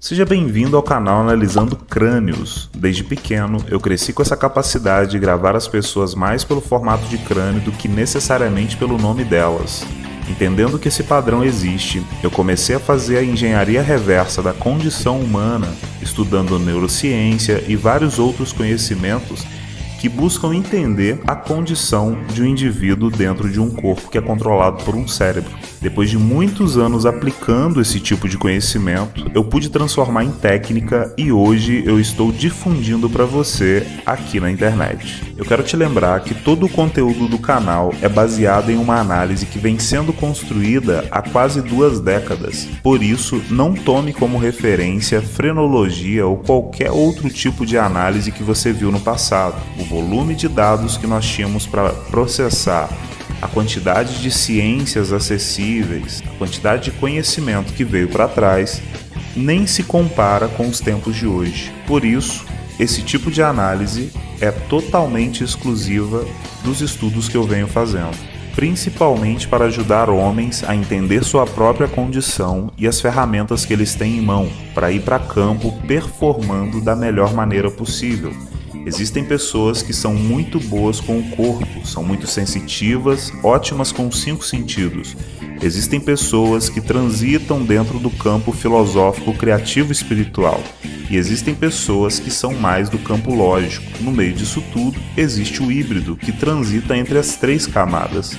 Seja bem-vindo ao canal Analisando Crânios. Desde pequeno, eu cresci com essa capacidade de gravar as pessoas mais pelo formato de crânio do que necessariamente pelo nome delas. Entendendo que esse padrão existe, eu comecei a fazer a engenharia reversa da condição humana, estudando neurociência e vários outros conhecimentos que buscam entender a condição de um indivíduo dentro de um corpo que é controlado por um cérebro. Depois de muitos anos aplicando esse tipo de conhecimento, eu pude transformar em técnica e hoje eu estou difundindo para você aqui na internet. Eu quero te lembrar que todo o conteúdo do canal é baseado em uma análise que vem sendo construída há quase 2 décadas. Por isso, não tome como referência frenologia ou qualquer outro tipo de análise que você viu no passado. O volume de dados que nós tínhamos para processar, a quantidade de ciências acessíveis, a quantidade de conhecimento que veio para trás, nem se compara com os tempos de hoje. Por isso, esse tipo de análise é totalmente exclusiva dos estudos que eu venho fazendo, principalmente para ajudar homens a entender sua própria condição e as ferramentas que eles têm em mão para ir para campo performando da melhor maneira possível. Existem pessoas que são muito boas com o corpo, são muito sensitivas, ótimas com os 5 sentidos. Existem pessoas que transitam dentro do campo filosófico, criativo e espiritual. E existem pessoas que são mais do campo lógico. No meio disso tudo, existe o híbrido, que transita entre as 3 camadas.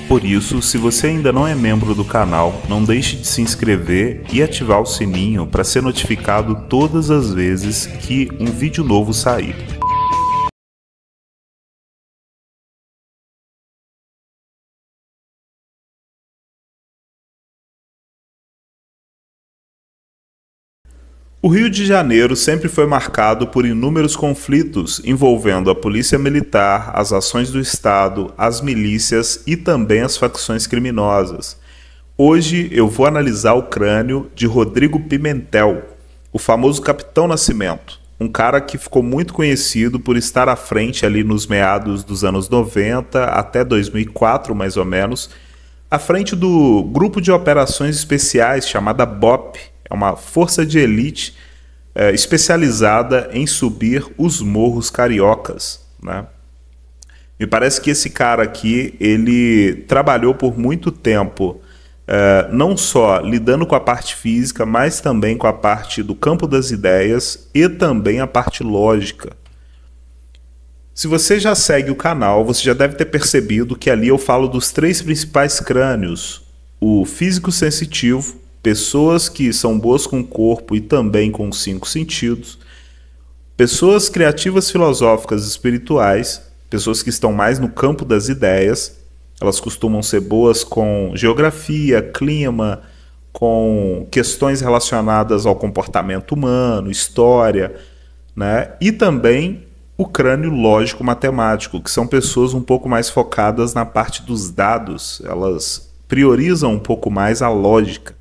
Por isso, se você ainda não é membro do canal, não deixe de se inscrever e ativar o sininho para ser notificado todas as vezes que um vídeo novo sair. O Rio de Janeiro sempre foi marcado por inúmeros conflitos envolvendo a polícia militar, as ações do Estado, as milícias e também as facções criminosas. Hoje eu vou analisar o crânio de Rodrigo Pimentel, o famoso Capitão Nascimento, um cara que ficou muito conhecido por estar à frente ali nos meados dos anos 90 até 2004 mais ou menos, à frente do grupo de operações especiais chamada BOP. É uma força de elite especializada em subir os morros cariocas, né? Me parece que esse cara aqui, ele trabalhou por muito tempo, não só lidando com a parte física, mas também com a parte do campo das ideias e também a parte lógica. Se você já segue o canal, você já deve ter percebido que ali eu falo dos 3 principais crânios: o físico sensitivo, pessoas que são boas com o corpo e também com os 5 sentidos, pessoas criativas, filosóficas e espirituais, pessoas que estão mais no campo das ideias. Elas costumam ser boas com geografia, clima, com questões relacionadas ao comportamento humano, história, né? E também o crânio lógico-matemático, que são pessoas um pouco mais focadas na parte dos dados, elas priorizam um pouco mais a lógica.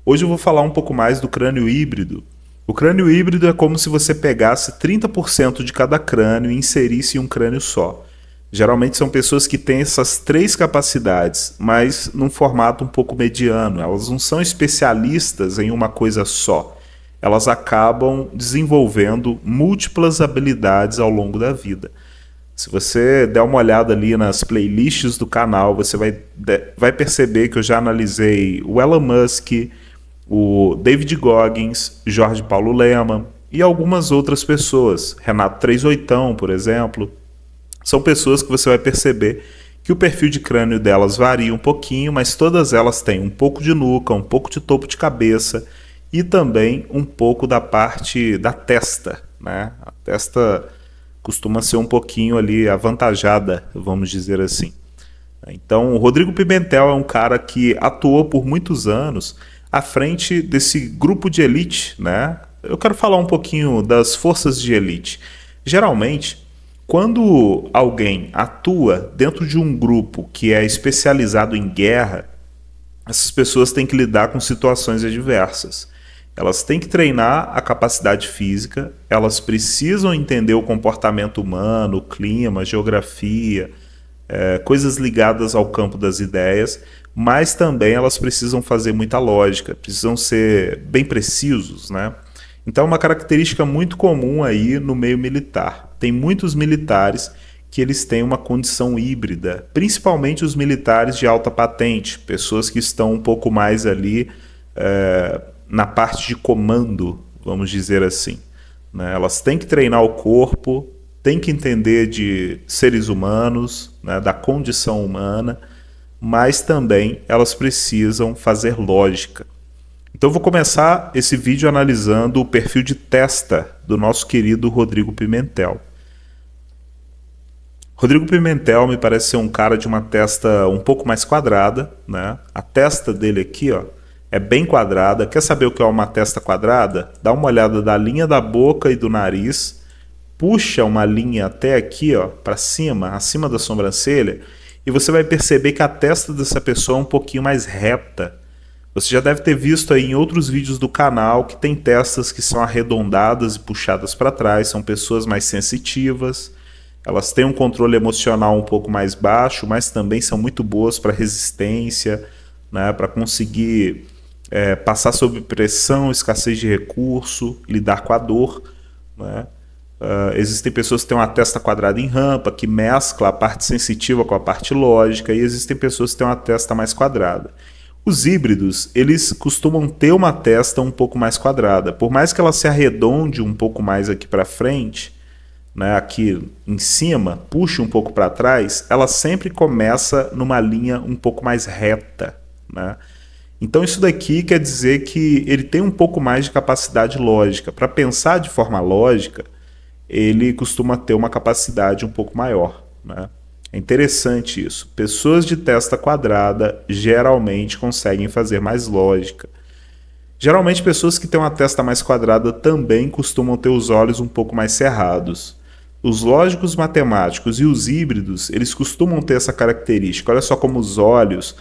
Hoje eu vou falar um pouco mais do crânio híbrido. O crânio híbrido é como se você pegasse 30% de cada crânio e inserisse em um crânio só. Geralmente são pessoas que têm essas 3 capacidades, mas num formato um pouco mediano. Elas não são especialistas em uma coisa só. Elas acabam desenvolvendo múltiplas habilidades ao longo da vida. Se você der uma olhada ali nas playlists do canal, você vai perceber que eu já analisei o Elon Musk, o David Goggins, Jorge Paulo Lemann e algumas outras pessoas. Renato 38, por exemplo. São pessoas que você vai perceber que o perfil de crânio delas varia um pouquinho, mas todas elas têm um pouco de nuca, um pouco de topo de cabeça e também um pouco da parte da testa, né? A testa costuma ser um pouquinho ali avantajada, vamos dizer assim. Então, o Rodrigo Pimentel é um cara que atuou por muitos anos à frente desse grupo de elite, né? Eu quero falar um pouquinho das forças de elite. Geralmente, quando alguém atua dentro de um grupo que é especializado em guerra, essas pessoas têm que lidar com situações adversas. Elas têm que treinar a capacidade física, elas precisam entender o comportamento humano, o clima, a geografia, coisas ligadas ao campo das ideias, mas também elas precisam fazer muita lógica, precisam ser bem precisos, né? Então é uma característica muito comum aí no meio militar. Tem muitos militares que eles têm uma condição híbrida, principalmente os militares de alta patente, pessoas que estão um pouco mais ali na parte de comando, vamos dizer assim, né? Elas têm que treinar o corpo, têm que entender de seres humanos, né, da condição humana, mas também elas precisam fazer lógica. Então eu vou começar esse vídeo analisando o perfil de testa do nosso querido Rodrigo Pimentel. Rodrigo Pimentel me parece ser um cara de uma testa um pouco mais quadrada, né? A testa dele aqui, ó, é bem quadrada. Quer saber o que é uma testa quadrada? Dá uma olhada da linha da boca e do nariz, puxa uma linha até aqui, ó, para cima, acima da sobrancelha, e você vai perceber que a testa dessa pessoa é um pouquinho mais reta. Você já deve ter visto aí em outros vídeos do canal que tem testas que são arredondadas e puxadas para trás, são pessoas mais sensitivas. Elas têm um controle emocional um pouco mais baixo, mas também são muito boas para resistência, né, para conseguir passar sob pressão, escassez de recurso, lidar com a dor, né? Existem pessoas que têm uma testa quadrada em rampa, que mescla a parte sensitiva com a parte lógica, e existem pessoas que têm uma testa mais quadrada. Os híbridos, eles costumam ter uma testa um pouco mais quadrada. Por mais que ela se arredonde um pouco mais aqui para frente, né, aqui em cima, puxe um pouco para trás, ela sempre começa numa linha um pouco mais reta, né? Então isso daqui quer dizer que ele tem um pouco mais de capacidade lógica. Para pensar de forma lógica, ele costuma ter uma capacidade um pouco maior, né? É interessante isso. Pessoas de testa quadrada geralmente conseguem fazer mais lógica. Geralmente pessoas que têm uma testa mais quadrada também costumam ter os olhos um pouco mais cerrados. Os lógicos matemáticos e os híbridos, eles costumam ter essa característica. Olha só como os olhos,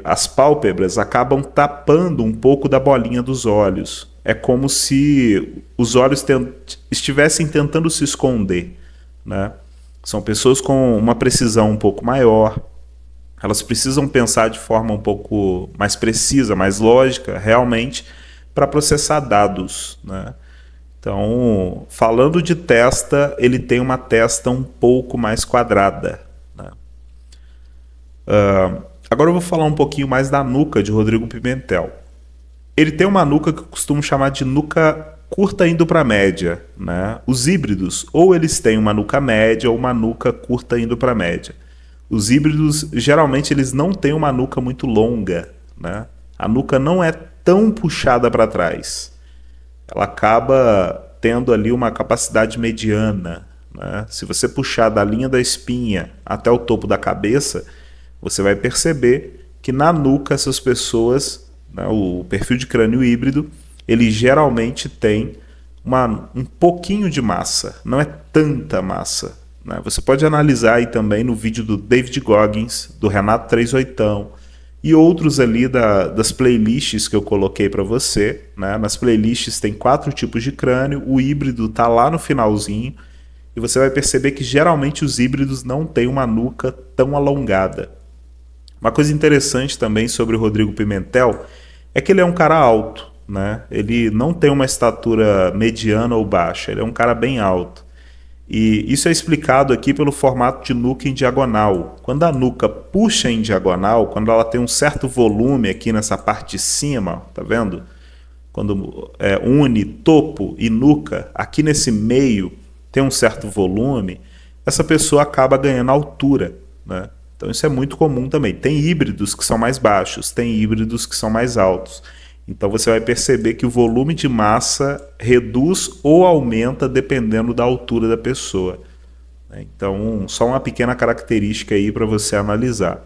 as pálpebras acabam tapando um pouco da bolinha dos olhos. É como se os olhos estivessem tentando se esconder, né? São pessoas com uma precisão um pouco maior. Elas precisam pensar de forma um pouco mais precisa, mais lógica, realmente, para processar dados, né? Então, falando de testa, ele tem uma testa um pouco mais quadrada, né? Agora eu vou falar um pouquinho mais da nuca de Rodrigo Pimentel. Ele tem uma nuca que eu costumo chamar de nuca curta indo para média, né? Os híbridos, ou eles têm uma nuca média ou uma nuca curta indo para média. Os híbridos, geralmente, eles não têm uma nuca muito longa, né? A nuca não é tão puxada para trás. Ela acaba tendo ali uma capacidade mediana, né? Se você puxar da linha da espinha até o topo da cabeça, você vai perceber que na nuca essas pessoas, né, o perfil de crânio híbrido, ele geralmente tem um pouquinho de massa, não é tanta massa, né? Você pode analisar aí também no vídeo do David Goggins, do Renato 38 e outros ali das playlists que eu coloquei para você, né? Nas playlists tem 4 tipos de crânio, o híbrido está lá no finalzinho, e você vai perceber que geralmente os híbridos não têm uma nuca tão alongada. Uma coisa interessante também sobre o Rodrigo Pimentel é que ele é um cara alto, né? Ele não tem uma estatura mediana ou baixa, ele é um cara bem alto. E isso é explicado aqui pelo formato de nuca em diagonal. Quando a nuca puxa em diagonal, quando ela tem um certo volume aqui nessa parte de cima, tá vendo? Quando une topo e nuca, aqui nesse meio tem um certo volume, essa pessoa acaba ganhando altura, né? Então isso é muito comum também. Tem híbridos que são mais baixos, tem híbridos que são mais altos. Então você vai perceber que o volume de massa reduz ou aumenta dependendo da altura da pessoa. Então, só uma pequena característica aí para você analisar.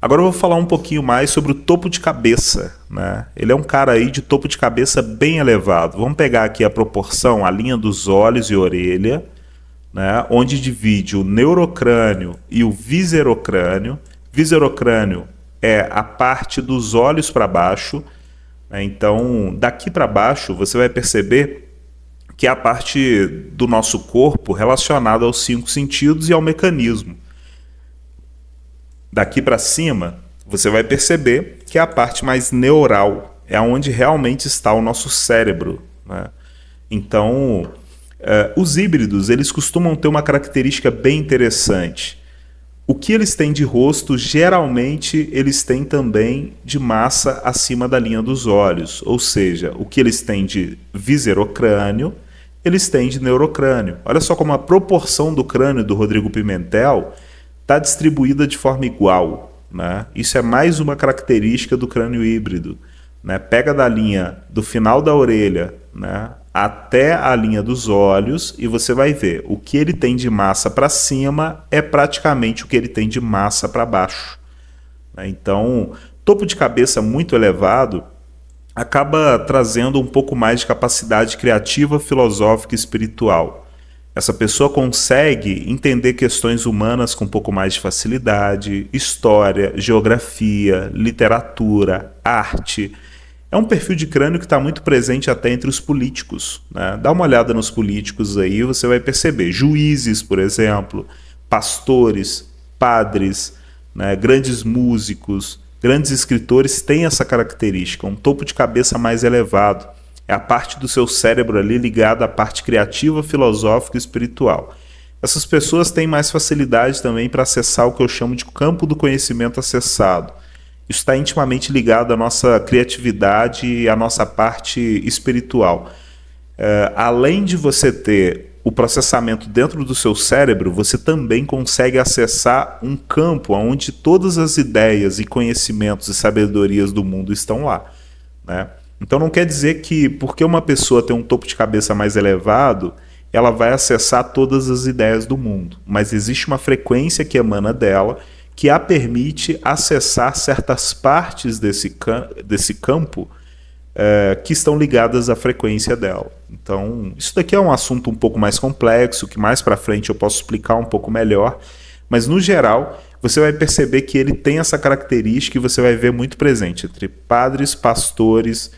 Agora eu vou falar um pouquinho mais sobre o topo de cabeça, né? Ele é um cara aí de topo de cabeça bem elevado. Vamos pegar aqui a proporção, a linha dos olhos e orelha, né? Onde divide o neurocrânio e o viscerocrânio. Viscerocrânio é a parte dos olhos para baixo, né? Então, daqui para baixo, você vai perceber que é a parte do nosso corpo relacionada aos 5 sentidos e ao mecanismo. Daqui para cima, você vai perceber que é a parte mais neural. é onde realmente está o nosso cérebro, né? Então, os híbridos, eles costumam ter uma característica bem interessante. O que eles têm de rosto, geralmente, eles têm também de massa acima da linha dos olhos. Ou seja, o que eles têm de viscerocrânio, eles têm de neurocrânio. Olha só como a proporção do crânio do Rodrigo Pimentel está distribuída de forma igual, né? Isso é mais uma característica do crânio híbrido, né? Pega da linha do final da orelha, né, até a linha dos olhos e você vai ver o que ele tem de massa para cima é praticamente o que ele tem de massa para baixo, né? Então, topo de cabeça muito elevado acaba trazendo um pouco mais de capacidade criativa, filosófica e espiritual. Essa pessoa consegue entender questões humanas com um pouco mais de facilidade, história, geografia, literatura, arte. É um perfil de crânio que está muito presente até entre os políticos, né? Dá uma olhada nos políticos aí, você vai perceber. Juízes, por exemplo, pastores, padres, né? Grandes músicos, grandes escritores têm essa característica, um topo de cabeça mais elevado. É a parte do seu cérebro ali ligada à parte criativa, filosófica e espiritual. Essas pessoas têm mais facilidade também para acessar o que eu chamo de campo do conhecimento acessado. Isso está intimamente ligado à nossa criatividade e à nossa parte espiritual. Além de você ter o processamento dentro do seu cérebro, você também consegue acessar um campo onde todas as ideias e conhecimentos e sabedorias do mundo estão lá, né? Então não quer dizer que porque uma pessoa tem um topo de cabeça mais elevado, ela vai acessar todas as ideias do mundo, mas existe uma frequência que emana dela que a permite acessar certas partes desse campo que estão ligadas à frequência dela. Então, isso daqui é um assunto um pouco mais complexo, que mais para frente eu posso explicar um pouco melhor, mas no geral você vai perceber que ele tem essa característica e você vai ver muito presente entre padres, pastores,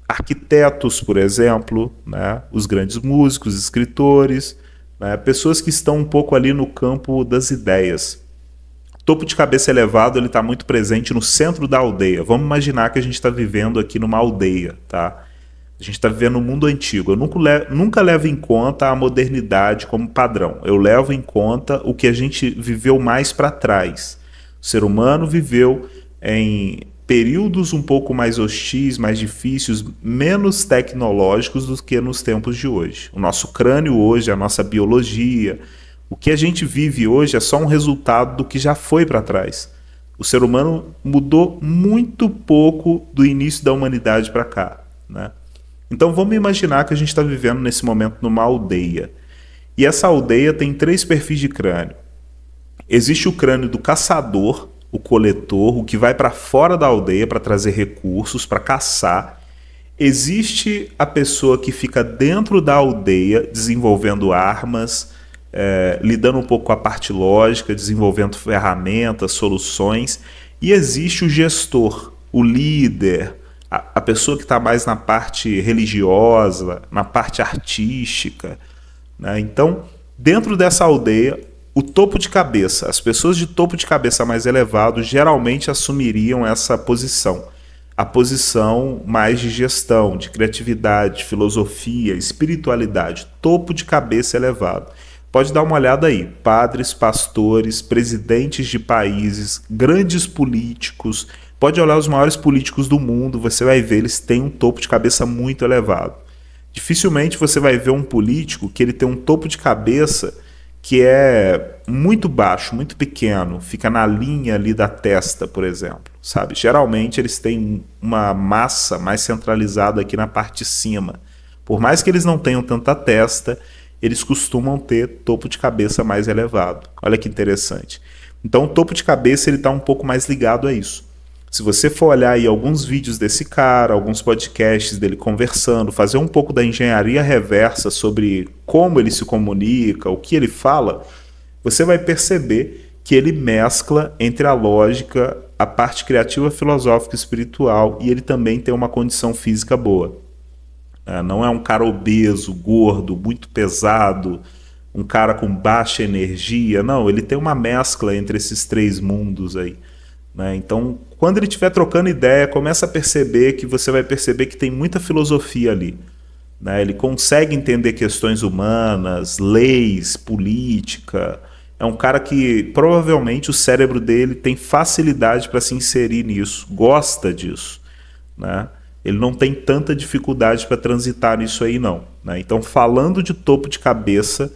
arquitetos, por exemplo, né? Os grandes músicos, escritores, né? Pessoas que estão um pouco ali no campo das ideias. Topo de cabeça elevado, ele está muito presente no centro da aldeia. Vamos imaginar que a gente está vivendo aqui numa aldeia, tá? A gente está vivendo no mundo antigo. Eu nunca levo em conta a modernidade como padrão. Eu levo em conta o que a gente viveu mais para trás. O ser humano viveu em períodos um pouco mais hostis, mais difíceis, menos tecnológicos do que nos tempos de hoje. O nosso crânio hoje, a nossa biologia, o que a gente vive hoje é só um resultado do que já foi para trás. O ser humano mudou muito pouco do início da humanidade para cá, né? Então vamos imaginar que a gente está vivendo nesse momento numa aldeia. E essa aldeia tem 3 perfis de crânio. Existe o crânio do caçador, o coletor, o que vai para fora da aldeia para trazer recursos, para caçar. Existe a pessoa que fica dentro da aldeia desenvolvendo armas, lidando um pouco com a parte lógica, desenvolvendo ferramentas, soluções. E existe o gestor, o líder, a pessoa que está mais na parte religiosa, na parte artística, né? Então, dentro dessa aldeia, o topo de cabeça, as pessoas de topo de cabeça mais elevado geralmente assumiriam essa posição. A posição mais de gestão, de criatividade, filosofia, espiritualidade, topo de cabeça elevado. Pode dar uma olhada aí, padres, pastores, presidentes de países, grandes políticos, pode olhar os maiores políticos do mundo, você vai ver, eles têm um topo de cabeça muito elevado. Dificilmente você vai ver um político que ele tem um topo de cabeça que é muito baixo, muito pequeno, fica na linha ali da testa, por exemplo, sabe? Geralmente eles têm uma massa mais centralizada aqui na parte de cima. Por mais que eles não tenham tanta testa, eles costumam ter topo de cabeça mais elevado. Olha que interessante. Então o topo de cabeça ele está um pouco mais ligado a isso. Se você for olhar aí alguns vídeos desse cara, alguns podcasts dele conversando, fazer um pouco da engenharia reversa sobre como ele se comunica, o que ele fala, você vai perceber que ele mescla entre a lógica, a parte criativa, filosófica e espiritual, e ele também tem uma condição física boa. Não é um cara obeso, gordo, muito pesado, um cara com baixa energia, não, ele tem uma mescla entre esses 3 mundos aí. né? Então, quando ele estiver trocando ideia, começa a perceber que você vai perceber que tem muita filosofia ali, né? Ele consegue entender questões humanas, leis, política. É um cara que provavelmente o cérebro dele tem facilidade para se inserir nisso, gosta disso, né? Ele não tem tanta dificuldade para transitar nisso aí, não, né? Então, falando de topo de cabeça,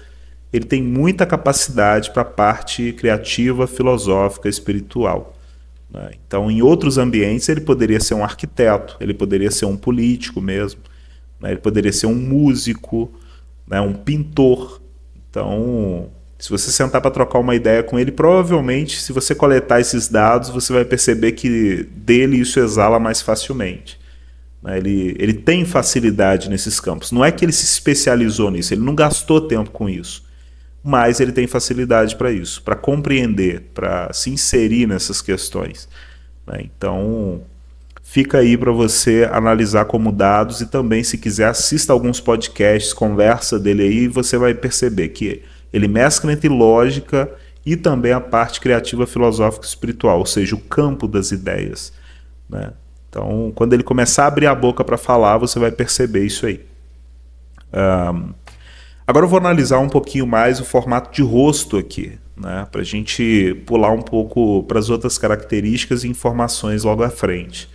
ele tem muita capacidade para a parte criativa, filosófica, espiritual, né? Então, em outros ambientes, ele poderia ser um arquiteto, ele poderia ser um político mesmo, né? Ele poderia ser um músico, né? Um pintor. Então, se você sentar para trocar uma ideia com ele, provavelmente, se você coletar esses dados, você vai perceber que dele isso exala mais facilmente. Ele tem facilidade nesses campos. Não é que ele se especializou nisso, ele não gastou tempo com isso, mas ele tem facilidade para isso, para compreender, para se inserir nessas questões, né? Então, fica aí para você analisar como dados e também, se quiser, assista alguns podcasts, conversa dele aí, e você vai perceber que ele mescla entre lógica e também a parte criativa, filosófica e espiritual, ou seja, o campo das ideias, né? Então, quando ele começar a abrir a boca para falar, você vai perceber isso aí. Agora eu vou analisar um pouquinho mais o formato de rosto aqui, né, para a gente pular um pouco para as outras características e informações logo à frente.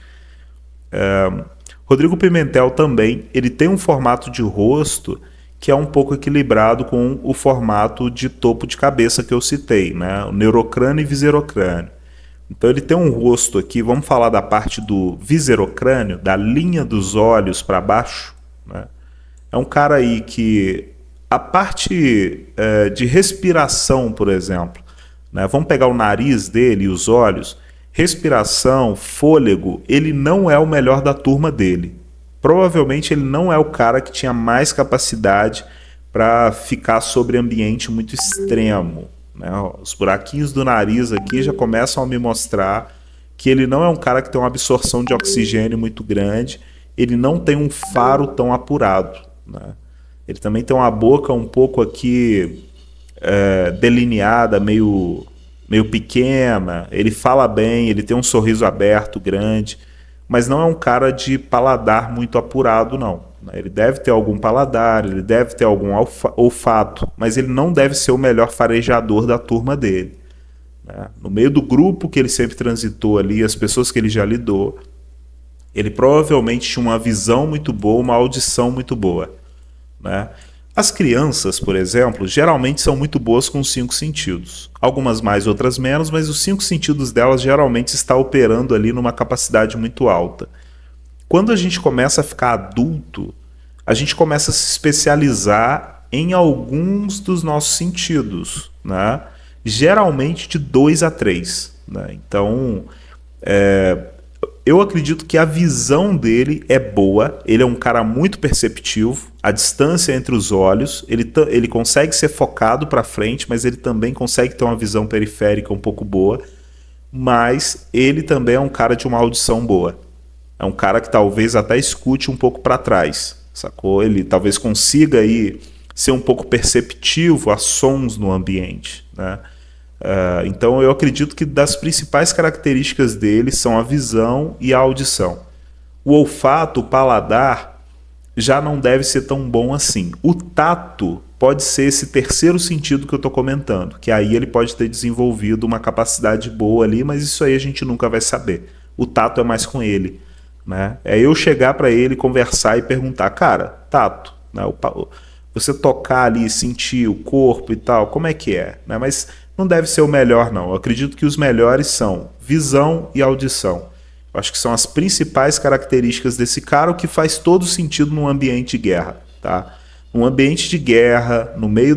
Rodrigo Pimentel também, ele tem um formato de rosto que é um pouco equilibrado com o formato de topo de cabeça que eu citei, né, o neurocrânio e viserocrânio. Então ele tem um rosto aqui, vamos falar da parte do viserocrânio, da linha dos olhos para baixo, né? É um cara aí que a parte de respiração, por exemplo, né? Vamos pegar o nariz dele e os olhos, respiração, fôlego, ele não é o melhor da turma dele. Provavelmente ele não é o cara que tinha mais capacidade para ficar sobre ambiente muito extremo, né? Os buraquinhos do nariz aqui já começam a me mostrar que ele não é um cara que tem uma absorção de oxigênio muito grande, ele não tem um faro tão apurado, né? Ele também tem uma boca um pouco aqui delineada, meio pequena, ele fala bem, ele tem um sorriso aberto, grande, mas não é um cara de paladar muito apurado, não. Ele deve ter algum paladar, ele deve ter algum olfato, mas ele não deve ser o melhor farejador da turma dele, né? No meio do grupo que ele sempre transitou ali, as pessoas que ele já lidou, ele provavelmente tinha uma visão muito boa, uma audição muito boa, né? As crianças, por exemplo, geralmente são muito boas com os 5 sentidos. Algumas mais, outras menos, mas os 5 sentidos delas geralmente estão operando ali numa capacidade muito alta. Quando a gente começa a ficar adulto, a gente começa a se especializar em alguns dos nossos sentidos, né? Geralmente de 2 a 3, né? Então, eu acredito que a visão dele é boa, ele é um cara muito perceptivo, a distância entre os olhos, ele consegue ser focado para frente, mas ele também consegue ter uma visão periférica um pouco boa, mas ele também é um cara de uma audição boa. É um cara que talvez até escute um pouco para trás, sacou? Ele talvez consiga aí ser um pouco perceptivo a sons no ambiente, né? Então eu acredito que das principais características dele são a visão e a audição. O olfato, o paladar, já não deve ser tão bom assim. O tato pode ser esse terceiro sentido que eu estou comentando, que aí ele pode ter desenvolvido uma capacidade boa ali, mas isso aí a gente nunca vai saber. O tato é mais com ele, né? É eu chegar para ele, conversar e perguntar, cara, tato, né? Você tocar ali, sentir o corpo e tal, como é que é, né? Mas não deve ser o melhor, não. Eu acredito que os melhores são visão e audição. Eu acho que são as principais características desse cara, o que faz todo sentido num ambiente de guerra, tá? Num ambiente de guerra, no meio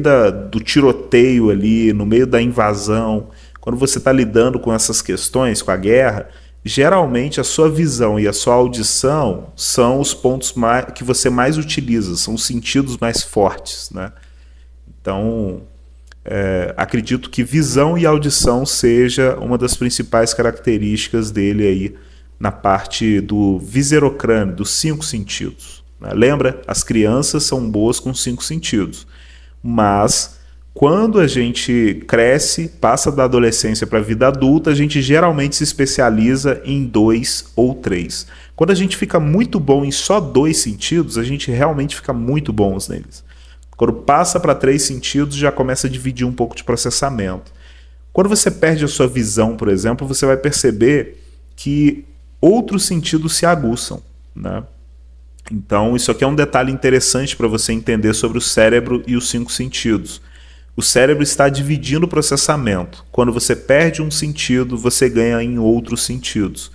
do tiroteio ali, no meio da invasão, quando você está lidando com essas questões, com a guerra, geralmente a sua visão e a sua audição são os pontos que você mais utiliza, são os sentidos mais fortes, né? Então, acredito que visão e audição seja uma das principais características dele aí na parte do viserocrânio, dos 5 sentidos, né? Lembra? As crianças são boas com 5 sentidos, mas Quando a gente cresce, passa da adolescência para a vida adulta, a gente geralmente se especializa em 2 ou 3. Quando a gente fica muito bom em só 2 sentidos, a gente realmente fica muito bons neles. Quando passa para 3 sentidos, já começa a dividir um pouco de processamento. Quando você perde a sua visão, por exemplo, você vai perceber que outros sentidos se aguçam, né? Então, isso aqui é um detalhe interessante para você entender sobre o cérebro e os 5 sentidos. O cérebro está dividindo o processamento. Quando você perde um sentido, você ganha em outros sentidos.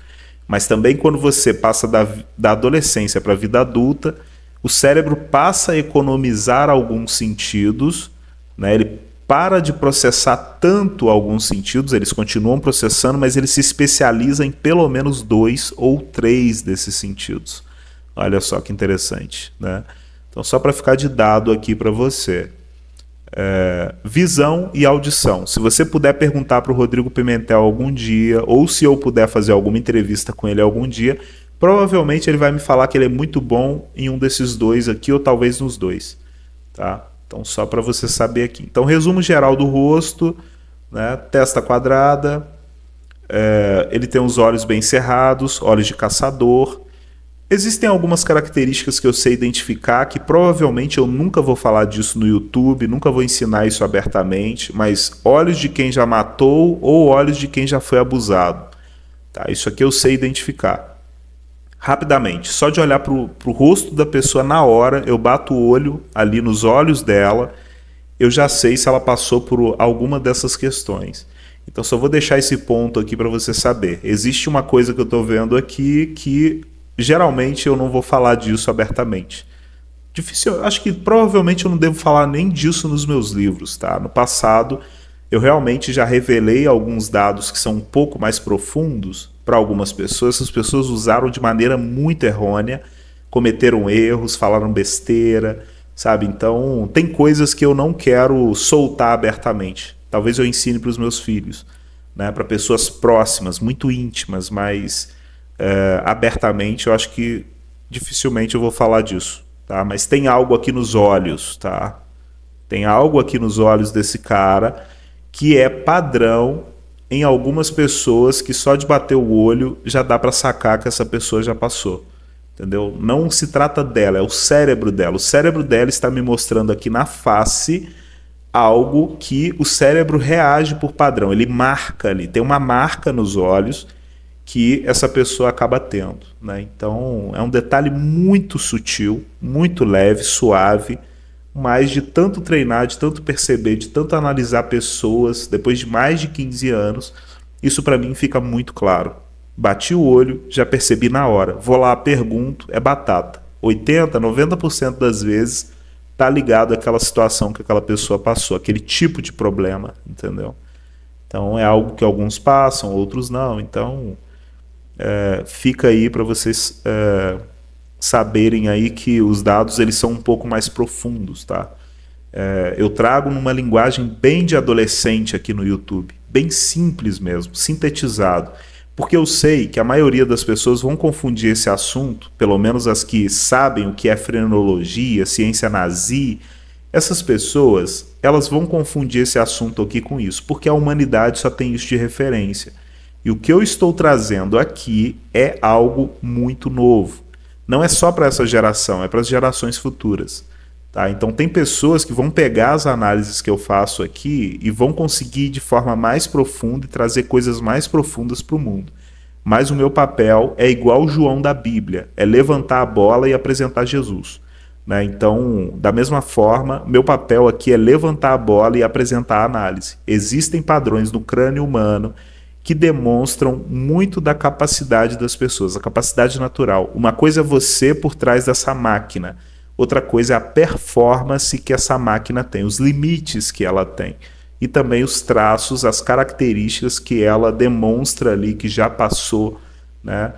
Mas também quando você passa da adolescência para a vida adulta, o cérebro passa a economizar alguns sentidos, né? Ele para de processar tanto alguns sentidos, eles continuam processando, mas ele se especializa em pelo menos 2 ou 3 desses sentidos. Olha só que interessante, né? Então, só para ficar de dado aqui para você. Visão e audição. Se você puder perguntar para o Rodrigo Pimentel algum dia, ou se eu puder fazer alguma entrevista com ele algum dia, provavelmente ele vai me falar que ele é muito bom em um desses 2 aqui, ou talvez nos 2. Tá? Então, só para você saber aqui. Então, resumo geral do rosto, né? Testa quadrada, ele tem os olhos bem cerrados, olhos de caçador. Existem algumas características que eu sei identificar, que provavelmente eu nunca vou falar disso no YouTube, nunca vou ensinar isso abertamente, mas olhos de quem já matou ou olhos de quem já foi abusado. Tá? Isso aqui eu sei identificar. Rapidamente, só de olhar para o rosto da pessoa na hora, eu bato o olho ali nos olhos dela, eu já sei se ela passou por alguma dessas questões. Então só vou deixar esse ponto aqui para você saber. Existe uma coisa que eu estou vendo aqui que geralmente eu não vou falar disso abertamente. Difícil, acho que provavelmente eu não devo falar nem disso nos meus livros, tá? No passado, eu realmente já revelei alguns dados que são um pouco mais profundos para algumas pessoas. Essas pessoas usaram de maneira muito errônea, cometeram erros, falaram besteira, sabe? Então, tem coisas que eu não quero soltar abertamente. Talvez eu ensine para os meus filhos, né? Para pessoas próximas, muito íntimas, mas abertamente eu acho que dificilmente eu vou falar disso, tá? Mas tem algo aqui nos olhos, tá? Tem algo aqui nos olhos desse cara que é padrão em algumas pessoas, que só de bater o olho já dá para sacar que essa pessoa já passou, entendeu? Não se trata dela, é o cérebro dela. O cérebro dela está me mostrando aqui na face algo que o cérebro reage por padrão. Ele marca ali, tem uma marca nos olhos que essa pessoa acaba tendo, né? Então é um detalhe muito sutil, muito leve, suave, mas de tanto treinar, de tanto perceber, de tanto analisar pessoas, depois de mais de 15 anos, isso para mim fica muito claro. Bati o olho, já percebi na hora. Vou lá, pergunto, é batata. 80%, 90% das vezes tá ligado àquela situação que aquela pessoa passou, aquele tipo de problema, entendeu? Então é algo que alguns passam, outros não. Então fica aí para vocês saberem aí que os dados eles são um pouco mais profundos, tá? Eu trago numa linguagem bem de adolescente aqui no YouTube, bem simples mesmo, sintetizado, porque eu sei que a maioria das pessoas vão confundir esse assunto, pelo menos as que sabem o que é frenologia, ciência nazi. Essas pessoas, elas vão confundir esse assunto aqui com isso, porque a humanidade só tem isso de referência. E o que eu estou trazendo aqui é algo muito novo. Não é só para essa geração, é para as gerações futuras. Tá? Então tem pessoas que vão pegar as análises que eu faço aqui e vão conseguir de forma mais profunda e trazer coisas mais profundas para o mundo. Mas o meu papel é igual o João da Bíblia, é levantar a bola e apresentar Jesus. Né? Então, da mesma forma, meu papel aqui é levantar a bola e apresentar a análise. Existem padrões no crânio humano que demonstram muito da capacidade das pessoas, a capacidade natural. Uma coisa é você por trás dessa máquina, outra coisa é a performance que essa máquina tem, os limites que ela tem, e também os traços, as características que ela demonstra ali, que já passou, né?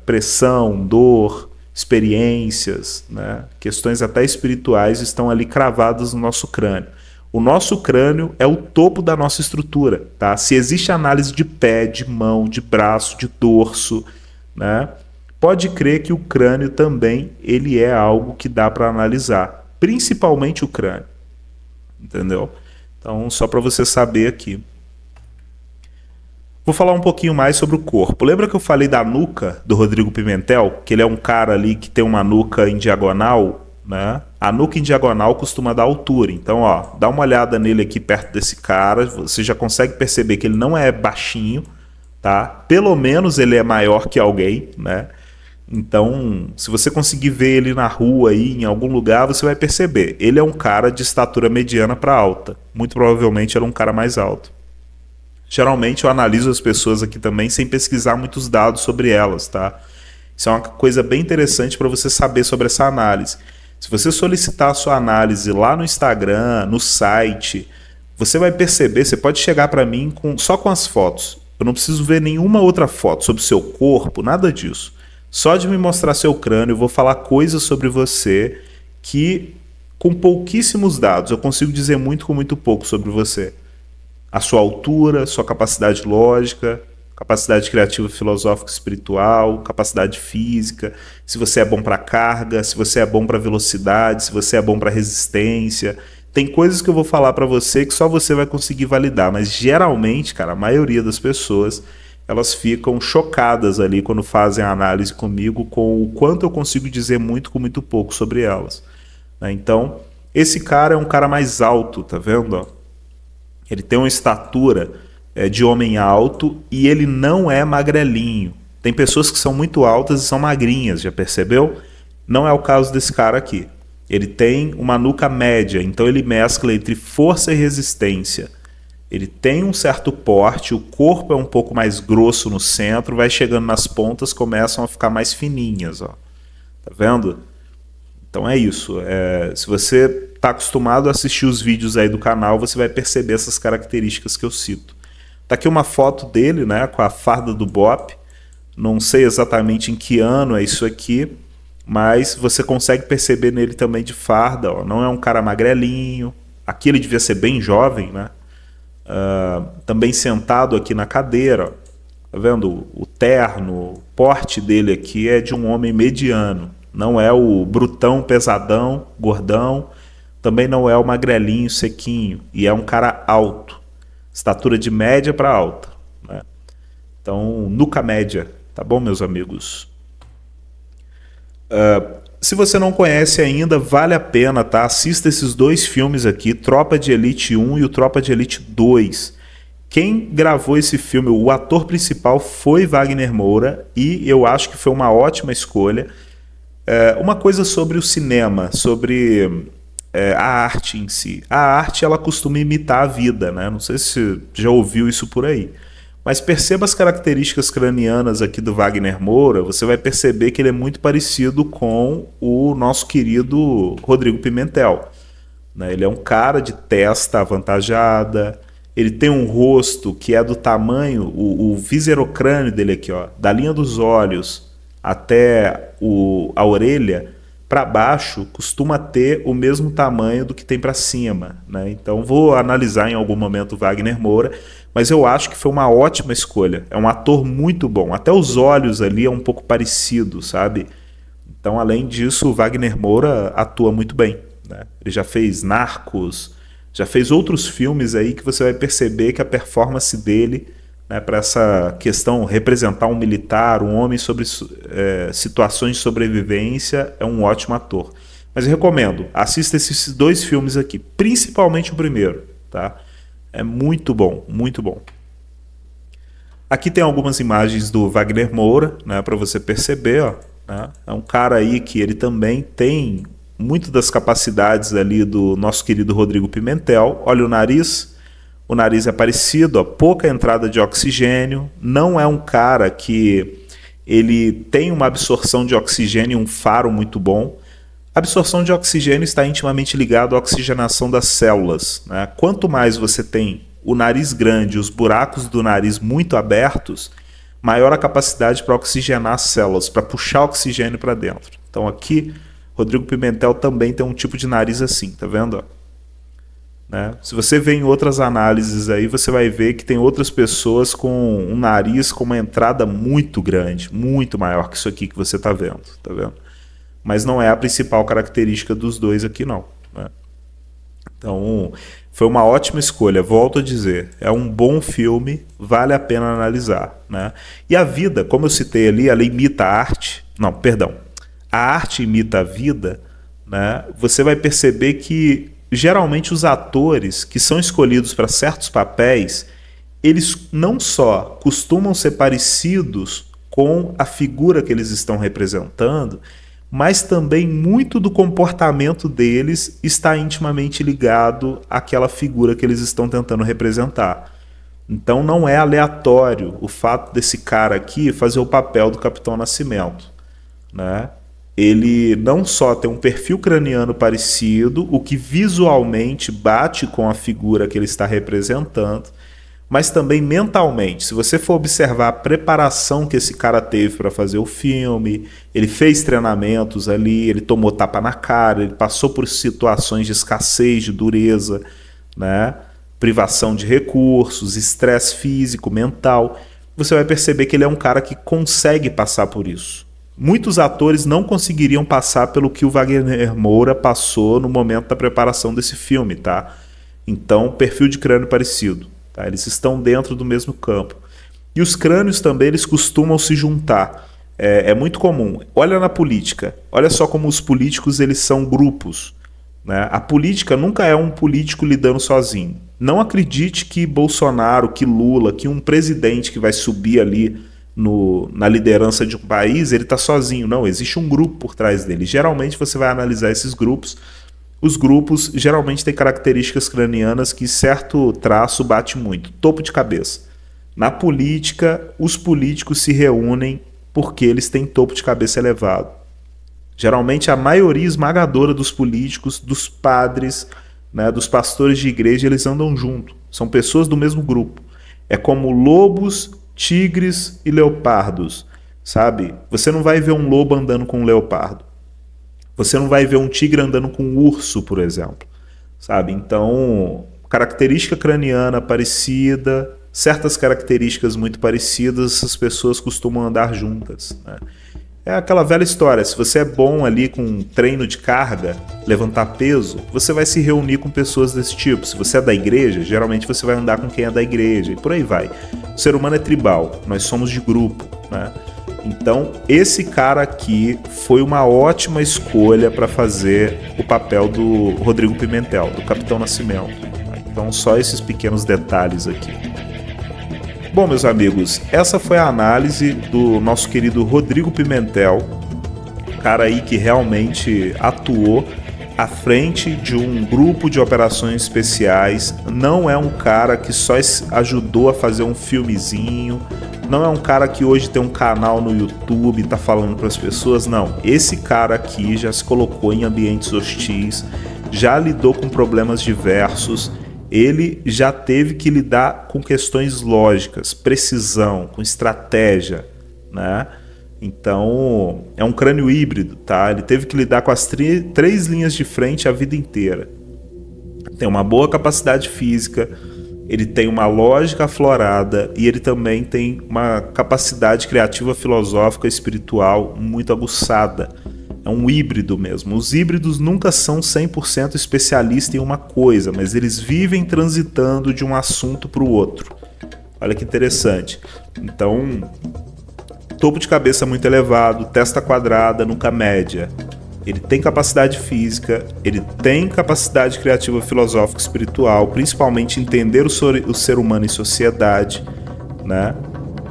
Pressão, dor, experiências, né? Questões até espirituais estão ali cravadas no nosso crânio. O nosso crânio é o topo da nossa estrutura, tá? Se existe análise de pé, de mão, de braço, de dorso, né? Pode crer que o crânio também ele é algo que dá para analisar, principalmente o crânio. entendeu? Então, só para você saber aqui. Vou falar um pouquinho mais sobre o corpo. Lembra que eu falei da nuca do Rodrigo Pimentel? Que ele é um cara ali que tem uma nuca em diagonal, né? A nuca em diagonal costuma dar altura. Então, ó, dá uma olhada nele aqui perto desse cara. Você já consegue perceber que ele não é baixinho, tá? Pelo menos ele é maior que alguém, né? Então, se você conseguir ver ele na rua aí, em algum lugar, você vai perceber. Ele é um cara de estatura mediana para alta. Muito provavelmente era um cara mais alto. Geralmente eu analiso as pessoas aqui também sem pesquisar muitos dados sobre elas, tá? Isso é uma coisa bem interessante para você saber sobre essa análise. Se você solicitar a sua análise lá no Instagram, no site, você vai perceber, você pode chegar para mim só com as fotos. Eu não preciso ver nenhuma outra foto sobre o seu corpo, nada disso. Só de me mostrar seu crânio, eu vou falar coisas sobre você que, com pouquíssimos dados, eu consigo dizer muito com muito pouco sobre você. A sua altura, sua capacidade lógica, capacidade criativa, filosófica, espiritual, capacidade física, se você é bom para carga, se você é bom para velocidade, se você é bom para resistência. Tem coisas que eu vou falar para você que só você vai conseguir validar, mas geralmente, cara, a maioria das pessoas, elas ficam chocadas ali quando fazem a análise comigo com o quanto eu consigo dizer muito com muito pouco sobre elas. Então, esse cara é um cara mais alto, tá vendo? Ele tem uma estatura de homem alto e ele não é magrelinho. Tem pessoas que são muito altas e são magrinhas, já percebeu? Não é o caso desse cara aqui. Ele tem uma nuca média, então ele mescla entre força e resistência. Ele tem um certo porte, o corpo é um pouco mais grosso no centro, vai chegando nas pontas, começam a ficar mais fininhas, ó. Tá vendo? Então é isso. Se você está acostumado a assistir os vídeos aí do canal, você vai perceber essas características que eu cito. Tá aqui uma foto dele, né, com a farda do Bop. Não sei exatamente em que ano é isso aqui, mas você consegue perceber nele também de farda. Ó. Não é um cara magrelinho. Aqui ele devia ser bem jovem, né? Também sentado aqui na cadeira. Ó. Tá vendo? O terno, o porte dele aqui é de um homem mediano. Não é o brutão, pesadão, gordão. Também não é o magrelinho, sequinho. E é um cara alto. Estatura de média para alta. Né? Então, nuca média. Tá bom, meus amigos? Se você não conhece ainda, vale a pena, tá? Assista esses dois filmes aqui, Tropa de Elite 1 e o Tropa de Elite 2. Quem gravou esse filme, o ator principal foi Wagner Moura, e eu acho que foi uma ótima escolha. Uma coisa sobre o cinema, sobre a arte em si. A arte, ela costuma imitar a vida, né? Não sei se você já ouviu isso por aí. Mas perceba as características cranianas aqui do Wagner Moura, você vai perceber que ele é muito parecido com o nosso querido Rodrigo Pimentel. Né? Ele é um cara de testa avantajada, ele tem um rosto que é do tamanho, o viserocrânio dele aqui, ó, da linha dos olhos até a orelha, para baixo costuma ter o mesmo tamanho do que tem para cima. Né? Então vou analisar em algum momento o Wagner Moura, mas eu acho que foi uma ótima escolha. É um ator muito bom. Até os olhos ali é um pouco parecido, sabe? Então, além disso, o Wagner Moura atua muito bem. Né? Ele já fez Narcos, já fez outros filmes aí que você vai perceber que a performance dele, né, para essa questão representar um militar, um homem sobre situações de sobrevivência, é um ótimo ator. Mas eu recomendo, assista esses dois filmes aqui, principalmente o primeiro, tá? É muito bom, muito bom. Aqui tem algumas imagens do Wagner Moura, né, para você perceber. Ó, né? É um cara aí que ele também tem muito das capacidades ali do nosso querido Rodrigo Pimentel. Olha o nariz é parecido, ó, pouca entrada de oxigênio. Não é um cara que ele tem uma absorção de oxigênio e um faro muito bom. A absorção de oxigênio está intimamente ligada à oxigenação das células. Né? Quanto mais você tem o nariz grande, os buracos do nariz muito abertos, maior a capacidade para oxigenar as células, para puxar oxigênio para dentro. Então aqui, Rodrigo Pimentel também tem um tipo de nariz assim, tá vendo? Né? Se você vê em outras análises aí, você vai ver que tem outras pessoas com um nariz com uma entrada muito grande, muito maior que isso aqui que você está vendo, tá vendo? Mas não é a principal característica dos dois aqui não. Né? Então, foi uma ótima escolha, volto a dizer. É um bom filme, vale a pena analisar, né? E a vida, como eu citei ali, ela imita a arte. Não, perdão. A arte imita a vida, né? Você vai perceber que, geralmente, os atores que são escolhidos para certos papéis, eles não só costumam ser parecidos com a figura que eles estão representando, mas também muito do comportamento deles está intimamente ligado àquela figura que eles estão tentando representar. Então não é aleatório o fato desse cara aqui fazer o papel do Capitão Nascimento, né? Ele não só tem um perfil craniano parecido, o que visualmente bate com a figura que ele está representando, mas também mentalmente. Se você for observar a preparação que esse cara teve para fazer o filme, ele fez treinamentos ali, ele tomou tapa na cara, ele passou por situações de escassez, de dureza, né? Privação de recursos, estresse físico, mental. Você vai perceber que ele é um cara que consegue passar por isso. Muitos atores não conseguiriam passar pelo que o Wagner Moura passou no momento da preparação desse filme, tá? Então, perfil de crânio parecido. Tá? Eles estão dentro do mesmo campo. E os crânios também eles costumam se juntar. É muito comum. Olha na política. Olha só como os políticos eles são grupos. Né? A política nunca é um político lidando sozinho. Não acredite que Bolsonaro, que Lula, que um presidente que vai subir ali na liderança de um país, ele está sozinho. Não, existe um grupo por trás dele. Geralmente você vai analisar esses grupos. Os grupos geralmente têm características cranianas que certo traço bate muito. Topo de cabeça. Na política, os políticos se reúnem porque eles têm topo de cabeça elevado. Geralmente a maioria esmagadora dos políticos, dos padres, né, dos pastores de igreja, eles andam junto. São pessoas do mesmo grupo. É como lobos, tigres e leopardos, sabe? Você não vai ver um lobo andando com um leopardo. Você não vai ver um tigre andando com um urso, por exemplo, sabe? Então, característica craniana parecida, certas características muito parecidas, essas pessoas costumam andar juntas, né? É aquela velha história, se você é bom ali com treino de carga, levantar peso, você vai se reunir com pessoas desse tipo. Se você é da igreja, geralmente você vai andar com quem é da igreja, e por aí vai. O ser humano é tribal, nós somos de grupo, né? Então, esse cara aqui foi uma ótima escolha para fazer o papel do Rodrigo Pimentel, do Capitão Nascimento. Então, só esses pequenos detalhes aqui. Bom, meus amigos, essa foi a análise do nosso querido Rodrigo Pimentel, cara aí que realmente atuou à frente de um grupo de operações especiais. Não é um cara que só ajudou a fazer um filmezinho, não é um cara que hoje tem um canal no YouTube e tá falando para as pessoas, não. Esse cara aqui já se colocou em ambientes hostis, já lidou com problemas diversos, ele já teve que lidar com questões lógicas, precisão, com estratégia, né? Então, é um crânio híbrido, tá? Ele teve que lidar com as três linhas de frente a vida inteira. Tem uma boa capacidade física, ele tem uma lógica aflorada e ele também tem uma capacidade criativa, filosófica, espiritual muito aguçada. É um híbrido mesmo. Os híbridos nunca são 100% especialistas em uma coisa, mas eles vivem transitando de um assunto para o outro. Olha que interessante. Então, topo de cabeça muito elevado, testa quadrada, nuca média. Ele tem capacidade física, ele tem capacidade criativa, filosófica, espiritual, principalmente entender o ser humano em sociedade, né?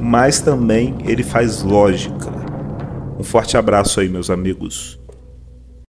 Mas também ele faz lógica. Um forte abraço aí, meus amigos.